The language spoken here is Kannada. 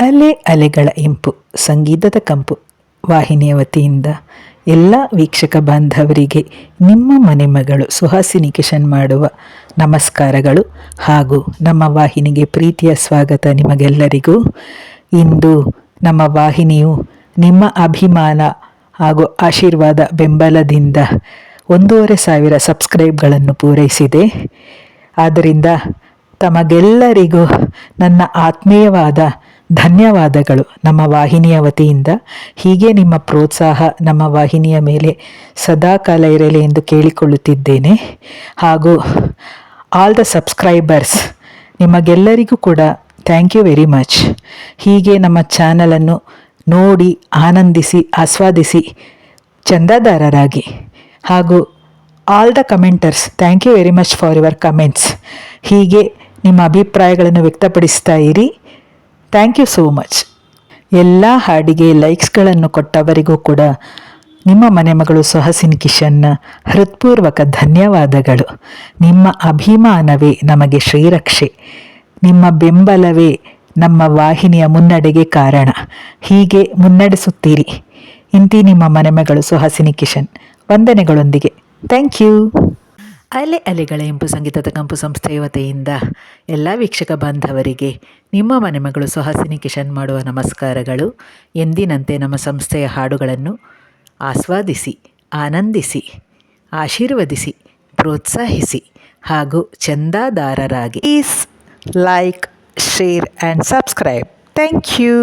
ಅಲೆ ಅಲೆಗಳ ಇಂಪು ಸಂಗೀತದ ಕಂಪು ವಾಹಿನಿಯ ವತಿಯಿಂದ ಎಲ್ಲ ವೀಕ್ಷಕ ಬಾಂಧವರಿಗೆ ನಿಮ್ಮ ಮನೆ ಮಗಳು ಸುಹಾಸಿನಿ ಕಿಶನ್ ಮಾಡುವ ನಮಸ್ಕಾರಗಳು ಹಾಗೂ ನಮ್ಮ ವಾಹಿನಿಗೆ ಪ್ರೀತಿಯ ಸ್ವಾಗತ ನಿಮಗೆಲ್ಲರಿಗೂ. ಇಂದು ನಮ್ಮ ವಾಹಿನಿಯು ನಿಮ್ಮ ಅಭಿಮಾನ ಹಾಗೂ ಆಶೀರ್ವಾದ ಬೆಂಬಲದಿಂದ 1,500 ಸಬ್ಸ್ಕ್ರೈಬ್ಗಳನ್ನು ಪೂರೈಸಿದೆ. ಆದ್ದರಿಂದ ತಮಗೆಲ್ಲರಿಗೂ ನನ್ನ ಆತ್ಮೀಯವಾದ ಧನ್ಯವಾದಗಳು ನಮ್ಮ ವಾಹಿನಿಯ ವತಿಯಿಂದ. ಹೀಗೆ ನಿಮ್ಮ ಪ್ರೋತ್ಸಾಹ ನಮ್ಮ ವಾಹಿನಿಯ ಮೇಲೆ ಸದಾಕಾಲ ಇರಲಿ ಎಂದು ಕೇಳಿಕೊಳ್ಳುತ್ತಿದ್ದೇನೆ. ಹಾಗೂ ಆಲ್ ದ ಸಬ್ಸ್ಕ್ರೈಬರ್ಸ್ ನಿಮಗೆಲ್ಲರಿಗೂ ಕೂಡ ಥ್ಯಾಂಕ್ ಯು ವೆರಿ ಮಚ್. ಹೀಗೆ ನಮ್ಮ ಚಾನಲನ್ನು ನೋಡಿ ಆನಂದಿಸಿ ಆಸ್ವಾದಿಸಿ ಚಂದಾದಾರರಾಗಿ. ಹಾಗೂ all the commenters thank you very much for your comments. ಹೀಗೆ ನಿಮ್ಮ ಅಭಿಪ್ರಾಯಗಳನ್ನು ವ್ಯಕ್ತಪಡಿಸ್ತಾ ಇರಿ. Thank you so much. ಎಲ್ಲ ಹಾಡಿಗೆ ಲೈಕ್ಸ್ಗಳನ್ನು ಕೊಟ್ಟವರಿಗೂ ಕೂಡ ನಿಮ್ಮ ಮನೆ ಮಗಳು ಸುಹಾಸಿನಿ ಕಿಶನ್ನ ಹೃತ್ಪೂರ್ವಕ ಧನ್ಯವಾದಗಳು. ನಿಮ್ಮ ಅಭಿಮಾನವೇ ನಮಗೆ ಶ್ರೀರಕ್ಷೆ, ನಿಮ್ಮ ಬೆಂಬಲವೇ ನಮ್ಮ ವಾಹಿನಿಯ ಮುನ್ನಡೆಗೆ ಕಾರಣ. ಹೀಗೆ ಮುನ್ನಡೆಸುತ್ತೀರಿ. ಇಂತಿ ನಿಮ್ಮ ಮನೆ ಮಗಳು ಸುಹಾಸಿನಿ ಕಿಶನ್. ವಂದನೆಗಳೊಂದಿಗೆ. Thank you. ಅಲೆ ಅಲೆಗಳ ಇಂಪು ಸಂಗೀತದ ಕಂಪು ಸಂಸ್ಥೆಯ ವತಿಯಿಂದ ಎಲ್ಲ ವೀಕ್ಷಕ ಬಾಂಧವರಿಗೆ ನಿಮ್ಮ ಮನೆ ಮಗಳು ಸುಹಾಸಿನಿ ಕಿಶನ್ ಮಾಡುವ ನಮಸ್ಕಾರಗಳು. ಎಂದಿನಂತೆ ನಮ್ಮ ಸಂಸ್ಥೆಯ ಹಾಡುಗಳನ್ನು ಆಸ್ವಾದಿಸಿ ಆನಂದಿಸಿ ಆಶೀರ್ವದಿಸಿ ಪ್ರೋತ್ಸಾಹಿಸಿ ಹಾಗೂ ಚಂದಾದಾರರಾಗಿ. Please like, share and subscribe. Thank you.